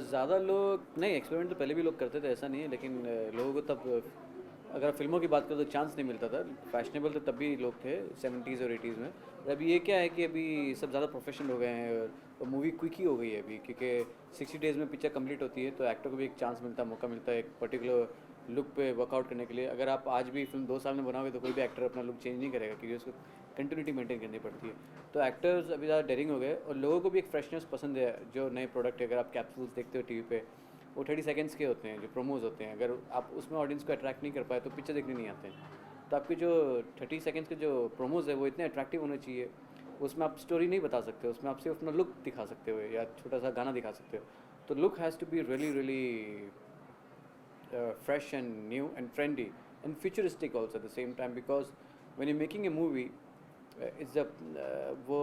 ज़्यादा लोग नहीं, एक्सपेरिमेंट तो पहले भी लोग करते थे, ऐसा नहीं है, लेकिन लोगों को तब अगर आप फिल्मों की बात करो तो चांस नहीं मिलता था। फैशनेबल तो तब भी लोग थे 70s और 80s में। और अभी ये क्या है कि अभी सब ज़्यादा प्रोफेशनल हो गए हैं और मूवी क्विक ही हो गई है अभी, क्योंकि 60 डेज़ में पिक्चर कंप्लीट होती है, तो एक्टर को भी एक चांस मिलता है, मौका मिलता है एक पर्टिकुलर लुक पे वर्कआउट करने के लिए। अगर आप आज भी फिल्म 2 साल में बनाओगे तो कोई भी एक्टर अपना लुक चेंज नहीं करेगा, क्योंकि उसको कंटिन्यूटी मेंटेन करनी पड़ती है। तो एक्टर्स अभी ज़्यादा डेयरिंग हो गए और लोगों को भी एक फ्रेशनेस पसंद है। जो नए प्रोडक्ट है, अगर आप कैप्सूल्स देखते हो टीवी पे, वो 30 सेकेंड्स के होते हैं जो प्रोमोज होते हैं। अगर आप उसमें ऑडियंस को अट्रैक्ट नहीं कर पाए तो पिक्चर देखने नहीं आते हैं। तो आपके जो 30 सेकेंड्स के जो प्रोमोज है वो इतने अट्रैक्टिव होने चाहिए। उसमें आप स्टोरी नहीं बता सकते, उसमें आप सिर्फ अपना लुक दिखा सकते हो या छोटा सा गाना दिखा सकते हो। तो look has to be really really fresh and new and trendy and futuristic also at the same time, because when you're making a movie it's वो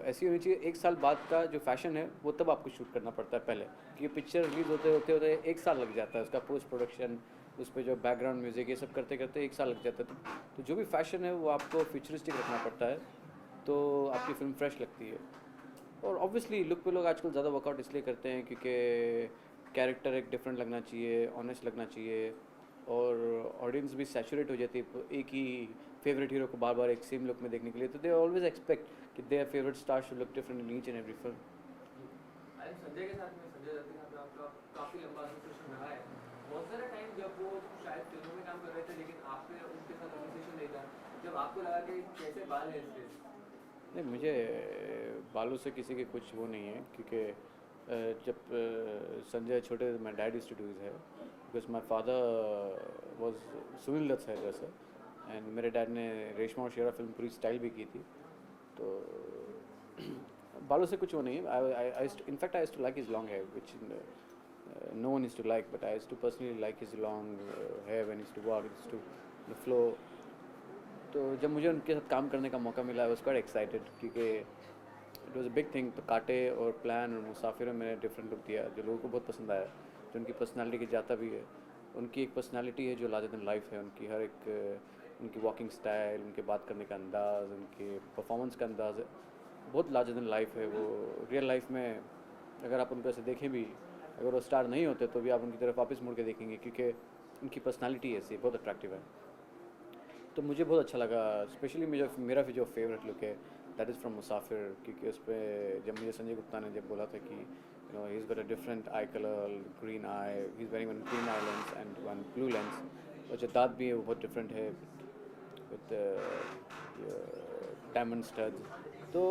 ऐसी होनी चाहिए। 1 साल बाद का जो फैशन है वो तब आपको शूट करना पड़ता है पहले, क्योंकि पिक्चर रिलीज होते 1 साल लग जाता है, उसका पोस्ट प्रोडक्शन, उस पर जो बैकग्राउंड म्यूजिक ये सब करते करते 1 साल लग जाता है। तो जो भी फैशन है वो आपको फ्यूचरिस्टिक रखना पड़ता है, तो आपकी फिल्म फ्रेश लगती है। और ऑब्वियसली लुक पे लोग आजकल ज़्यादा वर्कआउट इसलिए करते हैं क्योंकि कैरेक्टर एक डिफरेंट लगना चाहिए, ऑनेस्ट लगना चाहिए, और ऑडियंस भी सैचुरेट हो जाती है एक ही फेवरेट हीरो को बार बार एक सेम लुक में देखने के लिए। तो दे ऑलवेज एक्सपेक्ट कि their favourite star should look different in each and every film. I Sanjay के साथ में, संजय दत्त के साथ में आपका काफ़ी लंबा एसोसिएशन रहा है। बहुत सारा टाइम जब वो शायद फिल्मों में काम कर रहे थे, लेकिन आपके उनके साथ एसोसिएशन नहीं था, जब आपको लगा कि कैसे बाल है इसके। नहीं, मुझे बालों से किसी के कुछ वो नहीं है, क्योंकि जब संजय छोटे my dad used to do his hair, because my father was Sunil Dutt hair dresser, and मेरे डैड ने रेशमा और शेरा फिल्म पूरी स्टाइल भी की थी। तो बालों से कुछ वो नहीं है। In fact I too like his long hair which no one is to like, but I used to personally like his long hair when he used to walk, he used to the flow. तो जब मुझे उनके साथ काम करने का मौका मिला, आई वाज क्वाइट एक्साइटेड, क्योंकि it was a big thing. तो कांटे और प्लान और मुसाफिर में मैंने डिफरेंट लुक दिया जो लोगों को बहुत पसंद आया, जो उनकी पर्सनालिटी के जाता भी है। उनकी एक पर्सनालिटी है जो लार्जर देन लाइफ है, उनकी हर एक उनकी वॉकिंग स्टाइल, उनके बात करने का अंदाज़, उनके परफॉर्मेंस का अंदाज़ है, बहुत लार्जर देन लाइफ है। वो रियल लाइफ में अगर आप उनको ऐसे देखें भी, अगर वो स्टार नहीं होते तो भी आप उनकी तरफ वापस मुड़ के देखेंगे, क्योंकि उनकी पर्सनालिटी ऐसी बहुत अट्रैक्टिव है। तो मुझे बहुत अच्छा लगा, स्पेशली मेरा जो फेवरेट लुक है दैट इज़ फ्रॉम मुसाफिर, क्योंकि उस पर जब मुझे संजय गुप्ता ने जब बोला था कि you know he is got a different I colour, green I, he is wearing one green eye lens and one blue lens, और जो दांत भी है वो बहुत डिफरेंट है विद डायमंड स्टड्स। तो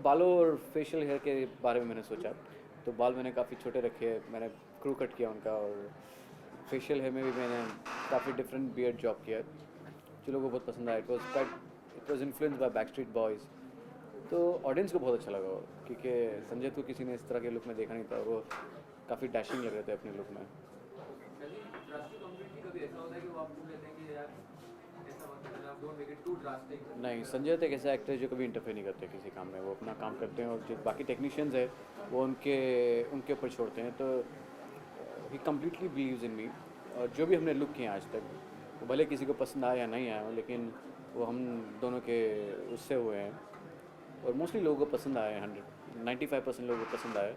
बालों और फेशियल हेयर के बारे में मैंने सोचा, तो बाल मैंने काफ़ी छोटे रखे, मैंने क्रू कट किया उनका, और फेशियल हेयर में भी मैंने काफ़ी डिफरेंट बियर्ड जॉब किया, जो लोगों को बहुत पसंद आया। It was influence bye Backstreet boys. तो ऑडियंस को बहुत अच्छा लगा वो, क्योंकि संजय को किसी ने इस तरह के लुक में देखा नहीं था, वो काफ़ी डैशिंग लग रहे थे अपने लुक में। ड्रास्टिक कम्युनिटी कभी ऐसा होता है कि वो आप बोल लेते हैं कि यार ऐसा मत करना, आप don't make it too drastic. नहीं, संजय दत्त एक ऐसा एक्टर है जो कभी इंटरफेयर नहीं करते किसी काम में, वो अपना काम करते हैं और जो बाकी टेक्नीशियंस है वो उनके ऊपर छोड़ते हैं। तो ही कम्प्लीटली बिलीव्स इन मी, और जो भी हमने लुक किए आज तक, वो भले किसी को पसंद आया या नहीं आया, लेकिन वो हम दोनों के उससे हुए हैं, और मोस्टली लोगों को पसंद आया है। 95% लोगों को पसंद आया।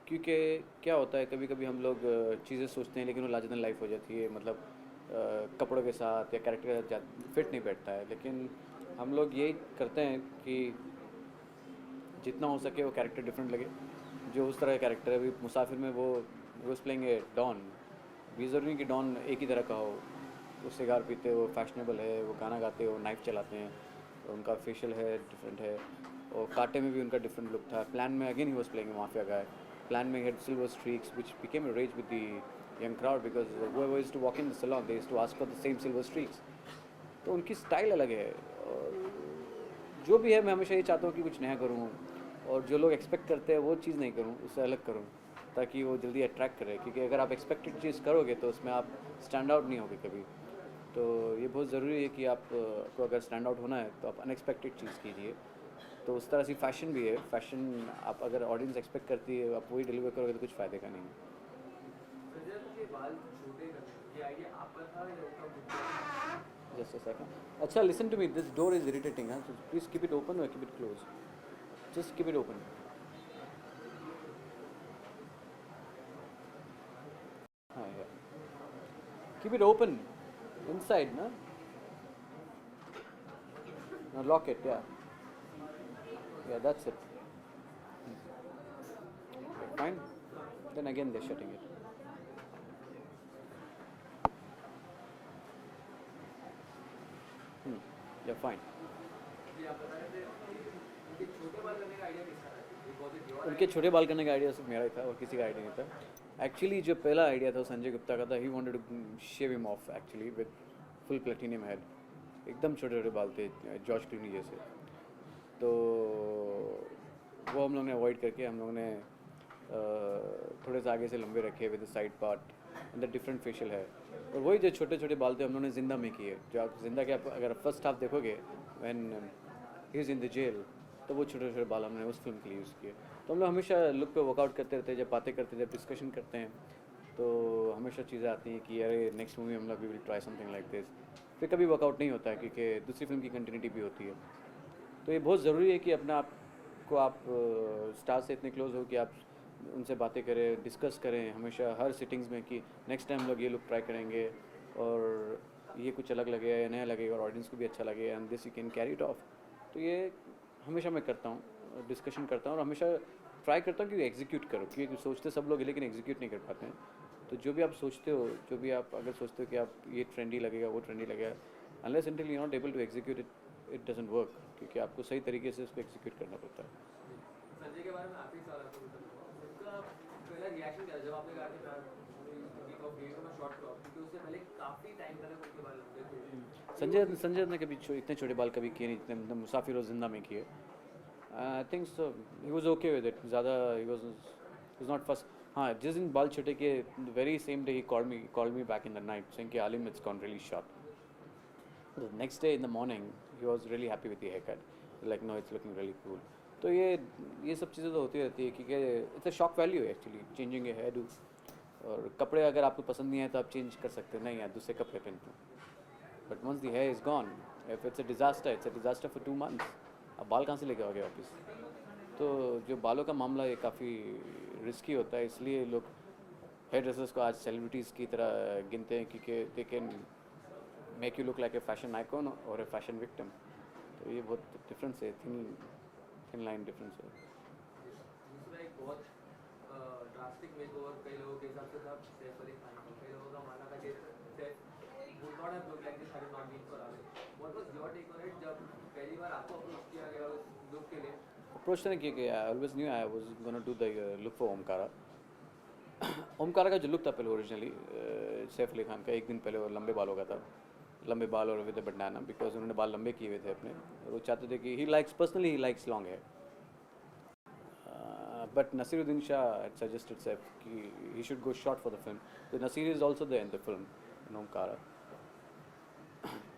क्योंकि क्या होता है, कभी कभी हम लोग चीज़ें सोचते हैं लेकिन वो लार्जर देन लाइफ हो जाती है, मतलब कपड़ों के साथ या कैरेक्टर के साथ फिट नहीं बैठता है। लेकिन हम लोग यही करते हैं कि जितना हो सके वो कैरेक्टर डिफरेंट लगे, जो उस तरह का कैरेक्टर है। अभी मुसाफिर में वो प्लेइंग ए डॉन, भी ज़रूरी नहीं कि डॉन एक ही तरह का हो। वो सिगार पीते, वो फैशनेबल है, वो गाना गाते, वो नाइफ चलाते हैं, उनका फेशियल है डिफरेंट है, और कांटे में भी उनका डिफरेंट लुक था। प्लान में again he was playing mafia guy. Plan में had silver streaks which became a rage with the young crowd because whoever used to walk in the salon they used to ask for the same silver streaks. तो उनकी style अलग है, और जो भी है मैं हमेशा ये चाहता हूँ कि कुछ नया करूँ, और जो लोग एक्सपेक्ट करते हैं वो चीज़ नहीं करूँ, उससे अलग करूँ, ताकि वो जल्दी अट्रैक्ट करे। क्योंकि अगर आप एक्सपेक्टेड चीज़ करोगे तो उसमें आप स्टैंड आउट नहीं होगे कभी। तो ये बहुत ज़रूरी है कि आप को अगर स्टैंड आउट होना है तो आप अनएक्सपेक्टेड चीज़ कीजिए। तो उस तरह से फैशन भी है। फैशन आप अगर ऑडियंस एक्सपेक्ट करती है आप वही डिलीवर करोगे तो कुछ फ़ायदे का नहीं है। संजय दत्त के बाल छोटे करने ये आइडिया आपका था या उनका खुद का? Just a second. अच्छा, listen to me, this door is irritating, हाँ, प्लीज़ कीप इट ओपन और keep it close, just keep it open. Keep it open inside, no? Now lock it, yeah. Yeah, that's it. Okay, fine. Then again they're shutting it. Yeah, fine. जी आप बता रहे थे उनके छोटे बाल करने का आइडिया किसका था? Was it your उनके छोटे बाल करने का आइडिया सिर्फ मेरा ही था और किसी का आइडिया नहीं था. एक्चुअली जो पहला आइडिया था संजय गुप्ता का था. He wanted to shave him off actually with full platinum head. एकदम छोटे छोटे बाल थे जॉर्ज क्लूनी जैसे. तो वो हम लोग ने अवॉइड करके हम लोग ने थोड़े से आगे से लंबे रखे with side part and the different facial है. और वही जो छोटे छोटे बाल थे हम लोगों ने जिंदा में किए. जो आप जिंदा के आप अगर फर्स्ट हाफ देखोगे when he is in the jail, तो वो छोटे छोटे बाल हमने उस फिल्म के लिए यूज़ किए. तो हम लोग हमेशा लुक पे वर्कआउट करते रहते हैं. जब बातें करते हैं, जब डिस्कशन करते हैं, तो हमेशा चीज़ें आती हैं कि अरे नेक्स्ट मूवी हम लोग we will try something like this. फिर कभी वर्कआउट नहीं होता है क्योंकि दूसरी फिल्म की कंटिन्यूटी भी होती है. तो ये बहुत ज़रूरी है कि अपने आप को आप स्टार से इतने क्लोज हो कि आप उनसे बातें करें, डिस्कस करें हमेशा हर सिटिंग्स में कि नेक्स्ट टाइम लोग ये लुक ट्राई करेंगे और ये कुछ अलग लगेगा या नया लगेगा और ऑडियंस को भी अच्छा लगेगा and this you can carry it of. तो ये हमेशा मैं करता हूँ, डिस्कशन करता हूँ और हमेशा ट्राई करता हूँ कि एग्जीक्यूट करो. क्योंकि सोचते सब लोग हैं लेकिन एग्जीक्यूट नहीं कर पाते हैं. तो जो भी आप सोचते हो, जो भी आप अगर सोचते हो कि आप ये ट्रेंडी लगेगा वो ट्रेंडी लगेगा, unless until you not able to execute it, it doesn't work. क्योंकि आपको सही तरीके से इसको एग्जीक्यूट करना पड़ता है. संजय के बारे में आखिरी सवाल आपको पूछना चाहूँगा. उनका पहला रिएक्शन क्या था जब आपने कहा कि मैं शॉर्ट क्रॉप, क्योंकि उससे पहले काफ़ी टाइम तक उनके बाल लंबे थे. संजय ने कभी इतने छोटे बाल कभी किए नहीं जितने मुसाफिर और जिंदा में किए. I think so he was okay with it. ज़्यादा ही वाज नॉट फर्स्ट. हाँ, जिस दिन बाल छोटे किए very same day he called me back in the night saying कि आलिम it's gone really short. The next day in the morning he was really happy with the haircut. Like no, it's looking really cool. तो ये सब चीज़ें तो होती रहती है क्योंकि इट्स अ शॉक वैल्यू है actually changing a hairdo. और कपड़े अगर आपको पसंद नहीं है तो आप चेंज कर सकते हैं. नहीं यार दूसरे कपड़े पहनते हैं. But once the hair is gone, if it's a disaster for 2 months. अब बाल कहाँ से लेके आओगे वापस. तो जो बालों का मामला ये काफ़ी रिस्की होता है. इसलिए लोग हेयर ड्रेसर्स को आज सेलिब्रिटीज़ की तरह गिनते हैं क्योंकि they can make you look like a fashion icon और ए फैशन विक्टिम. तो ये बहुत डिफरेंस है, थिन लाइन डिफरेंस है. दूसरा एक बहुत ड्रास्टिक मेकओवर कई लोगों के हिसाब से था सैफ अली खान का. कई लोगों का मानना था कि Saif would not have look like this had it not been for Aalim. What was your take on it जब पहली बार आपको अप्रोच किया गया उस लुक के लिए? अप्रोच नहीं किया गया. I always new I was gonna do the look for Omkara. Omkara का जो लुक था पहले ओरिजिनली सैफ अली खान का, एक दिन पहले वो लंबे बालों का था. लंबे बाल और विद बनाना बिकॉज उन्होंने बाल लंबे किए हुए थे अपने. वो चाहते थे कि he likes long hair. But Naseeruddin Shah had suggested Saif कि he should go short for the film. So Nasir is also there in the film in Omkara.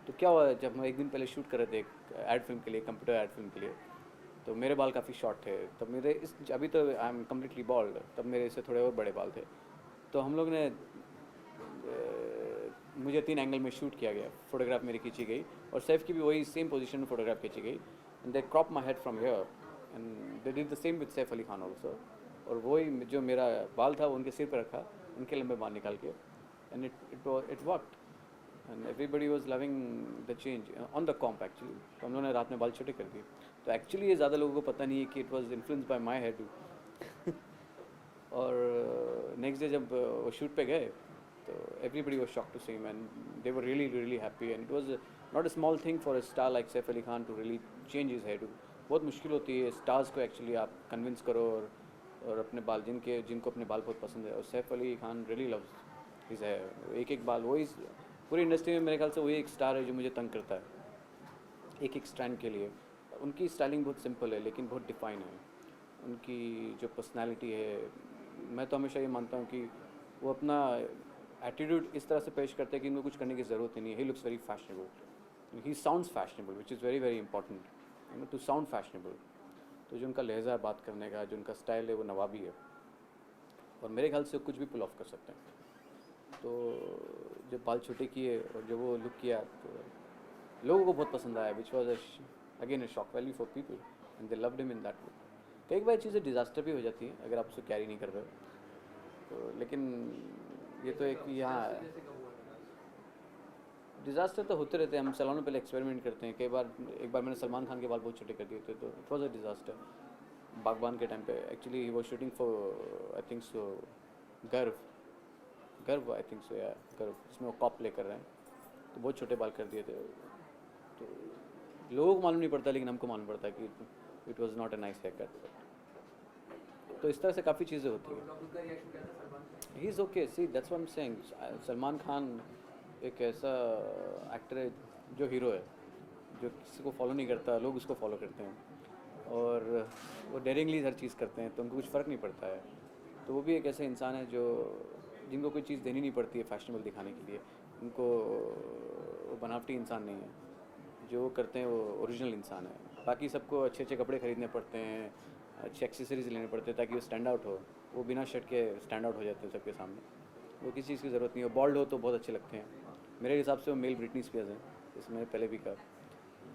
तो क्या हुआ जब हम एक दिन पहले शूट कर रहे थे एड फिल्म के लिए, कंप्यूटर एड फिल्म के लिए, तो मेरे बाल काफ़ी शॉर्ट थे. तब मेरे अभी तो आई एम कम्प्लीटली बॉल्ड, तब मेरे से थोड़े और बड़े बाल थे. तो हम लोग ने मुझे 3 एंगल में शूट किया गया. फोटोग्राफ मेरी खींची गई और सैफ की भी वही सेम पोजीशन में फोटोग्राफ खींची गई. And they crop my head from here and they did the same with Saif Ali Khan also. और वही जो मेरा बाल था वो उनके सिर पर रखा, उनके लंबे बाल निकाल के. And it worked and everybody was loving the change on the comp actually. तो हम लोगों ने रात में बाल छोटे कर दिए. तो एक्चुअली ये ज़्यादा लोगों को पता नहीं है कि it was influence by my hairdo. और नेक्स्ट डे जब वो शूट पे गए तो everybody was shocked to see him and they were really happy. And it was not a small thing for a star like Saif Ali Khan to really change his hairdo. बहुत मुश्किल होती है stars को actually आप convince करो और अपने बाल जिनको अपने बाल बहुत पसंद है. और Saif Ali Khan really loves his hair. एक बाल वही पूरी इंडस्ट्री में मेरे ख्याल से वही एक स्टार है जो मुझे तंग करता है एक स्टैंड के लिए. उनकी स्टाइलिंग बहुत सिंपल है लेकिन बहुत डिफाइन है. उनकी जो पर्सनैलिटी है, मैं तो हमेशा ये मानता हूँ कि वो अपना एटीट्यूड इस तरह से पेश करते हैं कि इनको कुछ करने की ज़रूरत ही नहीं है. He looks very fashionable. He sounds fashionable which is very important to sound fashionable. तो जो उनका लहजा है बात करने का, जो उनका स्टाइल है वो नवाबी है और मेरे ख्याल से कुछ भी पुल ऑफ कर सकते हैं. तो जब बाल छोटे किए और जब वो लुक किया तो लोगों को बहुत पसंद आया. Which was again A shock value for people and they loved him in that look. कई बार चीज़ें डिज़ास्टर भी हो जाती हैं अगर आप उसको कैरी नहीं कर रहे हो. तो लेकिन ये तो एक यहाँ डिज़ास्टर तो होते रहते हैं, हम सैलून में पहले एक्सपेरिमेंट करते हैं कई बार। एक बार मैंने सलमान खान के बाल बहुत छोटे कर दिए थे, तो इट वॉज अ डिज़ास्टर। बागबान के टाइम पे actually he was shooting for I think so गर्व गर्व आई थिंक सो या गर्व, जिसमें वो कॉप प्ले कर रहे हैं, तो बहुत छोटे बाल कर दिए थे। तो लोगों को मालूम नहीं पड़ता, लेकिन हमको मालूम पड़ता है कि it was not a nice haircut. तो इस तरह से काफ़ी चीज़ें होती हैं। उनका खुद का रिएक्शन क्या था Salman Khan? He is okay, see that's what I am saying. Salman Khan एक ऐसा एक्टर है जो हीरो है, जो किसी को फॉलो नहीं करता, लोग उसको फॉलो करते हैं, और वो डेयरिंगली हर चीज़ करते हैं, तो उनको कुछ फ़र्क नहीं पड़ता है। तो वो भी एक ऐसा इंसान है जो जिनको कोई चीज़ देनी नहीं पड़ती है फैशनेबल दिखाने के लिए। उनको वो बनावटी इंसान नहीं है, जो वो करते हैं वो ओरिजिनल इंसान है। बाकी सबको अच्छे अच्छे कपड़े खरीदने पड़ते हैं, अच्छे एक्सेसरीज लेने पड़ते हैं ताकि वो स्टैंड आउट हो। वो बिना शर्ट के स्टैंड आउट हो जाते हैं सबके सामने। वो किसी चीज़ की ज़रूरत नहीं है। बॉल्ड हो तो बहुत अच्छे लगते हैं। मेरे हिसाब से वो मेल ब्रिटनी स्पीयर्स हैं, जैसे मैंने पहले भी कहा।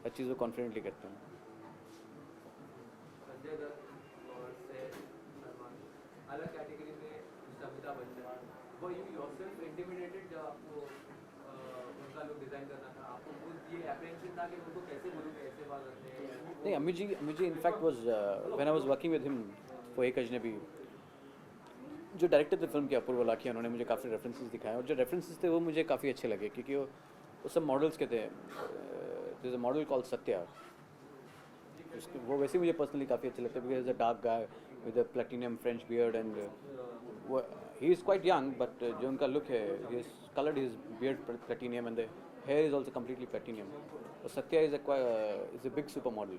हर चीज़ वो कॉन्फिडेंटली करते हैं। संजय दत्त और से सलमान अलग कैटेगरी में मिस्टर अमिताभ बच्चन, वो यू योरसेल्फ इंटिमिडेटेड जब आपको उनका लुक डिज़ाइन करना था? आपको खुद ये एप्रीहेंशन था कि उनको कैसे बोलूँ, कैसे बात करते हैं? नहीं, Amit ji in fact was when I was working with him for एक अजनबी, जो डायरेक्टर थे फिल्म के अपूर्व लाखिया, उन्होंने मुझे काफ़ी रेफरेंसेस दिखाए, और जो रेफरेंसेस थे वो मुझे काफ़ी अच्छे लगे, क्योंकि वो सब मॉडल्स के थे। There is a model called Satya, वो वैसे ही मुझे पर्सनली काफ़ी अच्छे लगते हैं, because is a dark guy with a platinum French beard, and वो he is quite young, but जो उनका लुक है, he is coloured his beard platinum and the hair is also completely platinum. और Satya is a big super model.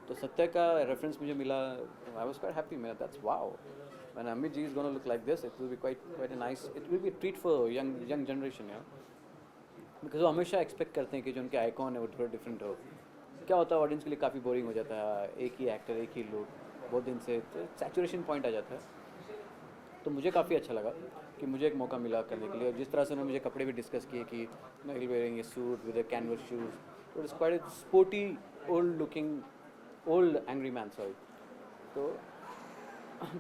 तो सत्या का reference मुझे मिला, I was quite happy. मैं that's wow, when Amit ji is going to look like this, it will be quite a nice, it will be a treat for young generation, yeah, because वो हमेशा expect करते हैं कि जो उनके icon है वो थोड़ा डिफरेंट हो। क्या होता है, ऑडियंस के लिए काफ़ी बोरिंग हो जाता है, एक ही एक्टर एक ही लुक बहुत दिन से, तो सैचुरेशन पॉइंट आ जाता है। तो मुझे काफ़ी अच्छा लगा कि मुझे एक मौका मिला करने के लिए, और जिस तरह से उन्होंने मुझे कपड़े भी डिस्कस किए कि no he wearing a suit with a canvas shoes, तो it's quite a sporty old looking old angry man, sorry. तो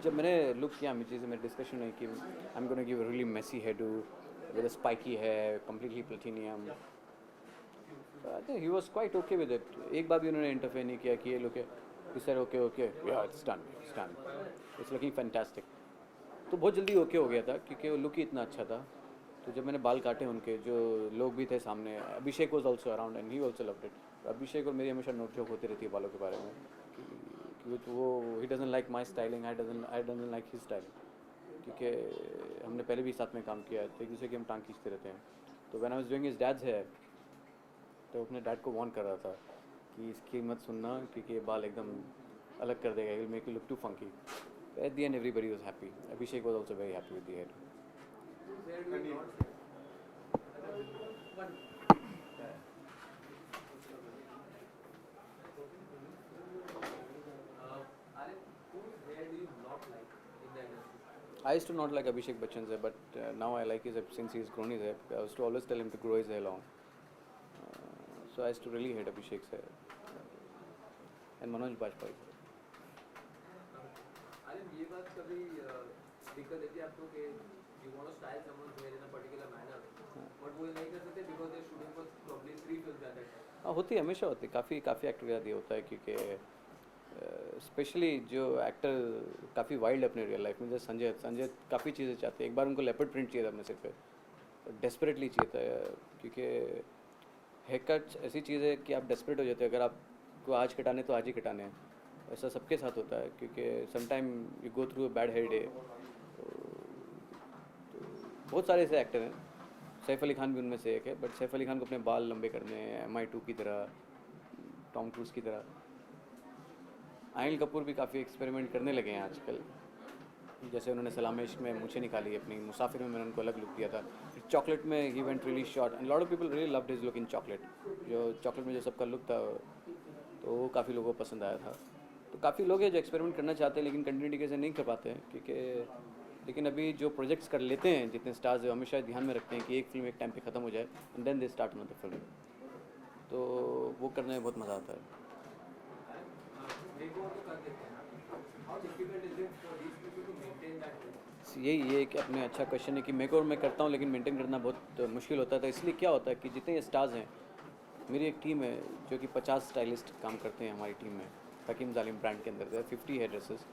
जब मैंने लुक किया अमित जी से, मेरी डिस्कशन है कि I am gonna give really messy hairdo with a spiky hair completely platinum, I think he was quite okay with it. एक बार भी उन्होंने इंटरफेयर नहीं किया कि ये लुक है, ही सेड ओके ओके या it's done, it's looking fantastic. तो बहुत जल्दी ओके हो गया था, क्योंकि वो लुक ही इतना अच्छा था। तो जब मैंने बाल काटे उनके, जो लोग भी थे सामने, Abhishek was also around and he also loved it. Abhishek और मेरी हमेशा नोकझोंक होती रहती है बालों के बारे में, कि वो he doesn't like my styling, I doesn't like his styling, क्योंकि हमने पहले भी साथ में काम किया है, तो एक दूसरे की हम टांग खींचते रहते हैं। तो when I was doing his dad's hair, तो अपने डैड को वार्न कर रहा था कि इसकी मत सुनना, क्योंकि ये बाल एकदम अलग कर देगा, will make you look too funky. At the end everybody was happy. Abhishek was also very happy with the hair. Where do you not say? But Alan, whose hair do you not like in the industry? I used to not like Abhishek Bachchan's hair, but now I like his hair since he's grown his hair. I used to always tell him to grow his hair long. So I used to really hate Abhishek's hair. And Manoj Bajpayee. Alan, ये बात कभी दिक्कत देती है आपको कि you want to style someone's hair in a particular manner, but वो नहीं कर सकते because they're shooting for probably 3 films at that time. हाँ, होती है, हमेशा होती है, काफ़ी एक्टर के साथ ये होता है, क्योंकि स्पेशली जो एक्टर काफ़ी वाइल्ड है अपने रियल लाइफ में, जैसे संजय काफ़ी चीज़ें चाहते हैं। एक बार उनको लेपर्ड प्रिंट चाहिए था अपने सिर पे, डेस्परेटली चाहिए था, क्योंकि हेयर कट ऐसी चीज़ है कि आप डेस्परेट हो जाते हैं। अगर आपको आज कटाने तो आज ही कटाने हैं, ऐसा सबके साथ होता है, क्योंकि sometime you go through a bad hair day. बहुत सारे ऐसे एक्टर हैं, सैफ अली खान भी उनमें से एक है, बट सैफ अली खान को अपने बाल लंबे करने हैं, MI2 की तरह, टॉम क्रूज की तरह। अनिल कपूर भी काफ़ी एक्सपेरिमेंट करने लगे हैं आजकल, जैसे उन्होंने सलाम इश्क में मूछें निकाली अपनी, मुसाफिर में मैंने उनको अलग लुक दिया था, फिर चॉकलेट में he went really short, and lot of people really loved his look in chocolate. जो चॉकलेट में जो सबका लुक था, तो वो काफ़ी लोगों को पसंद आया था। तो काफ़ी लोग हैं जो एक्सपेरिमेंट करना चाहते हैं, लेकिन कंटिन्यूटी कैसे नहीं कर पाते हैं, क्योंकि लेकिन अभी जो प्रोजेक्ट्स कर लेते हैं, जितने स्टार्स हैं, हमेशा ध्यान में रखते हैं कि एक फिल्म एक टाइम पे ख़त्म हो जाए, and then they start another film. तो वो करने में बहुत मज़ा आता है। Makeover तो कर देते हैं ना? How difficult is it for these people to maintain that look? यही ये कि अपने अच्छा क्वेश्चन है कि मेरे को मैं करता हूँ लेकिन मेंटेन करना बहुत मुश्किल होता था। इसलिए क्या होता है कि जितने स्टार्स हैं, मेरी एक टीम है जो कि 50 स्टाइलिस्ट काम करते हैं हमारी टीम में, हकीम जालिम ब्रांड के अंदर 50 हेयर ड्रेसेस।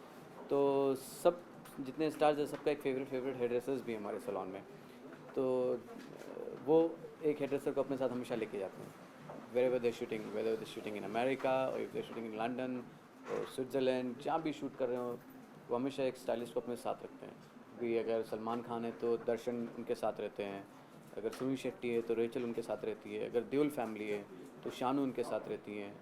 तो सब जितने स्टार्स हैं सबका एक फेवरेट हेयर ड्रेसर्स भी है हमारे सैलून में। तो वो एक हेयर ड्रेसर को अपने साथ हमेशा लेके जाते हैं wherever they're shooting, whether they're shooting in America or if they're shooting in London और स्विट्ज़रलैंड, जहाँ भी शूट कर रहे हो वो हमेशा एक स्टाइलिस्ट को अपने साथ रखते हैं। भी अगर सलमान खान है तो दर्शन उनके साथ रहते हैं, अगर सुनील शेट्टी है तो रेचल उनके साथ रहती है, अगर देओल फैमिली है तो शानू उनके साथ रहती हैं,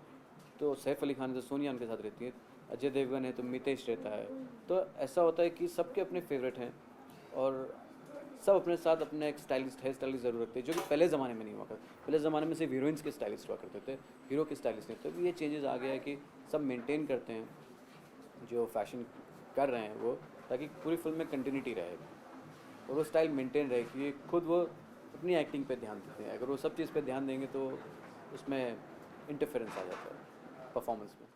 तो सैफ अली खान है तो सोनिया उनके साथ रहती है, अजय देवगन है तो मितेश रहता है। तो ऐसा होता है कि सबके अपने फेवरेट हैं और सब अपने साथ अपने एक स्टाइलिस्ट हेयर स्टाइलिस्ट ज़रूर रखते हैं, जो कि पहले ज़माने में नहीं हुआ करता। पहले ज़माने में सिर्फ हीरोइंस के स्टाइलिस्ट हुआ करते थे, हीरो के स्टाइलिस्ट नहीं। तो अभी ये चेंजेस आ गया है कि सब मेंटेन करते हैं जो फैशन कर रहे हैं वो, ताकि पूरी फिल्म में कंटिन्यूटी रहे और वो स्टाइल मेंटेन रहे, कि खुद वो अपनी एक्टिंग पे ध्यान देते हैं। अगर वो सब चीज़ पे ध्यान देंगे तो उसमें इंटरफेरेंस आ जाता है परफॉर्मेंस में।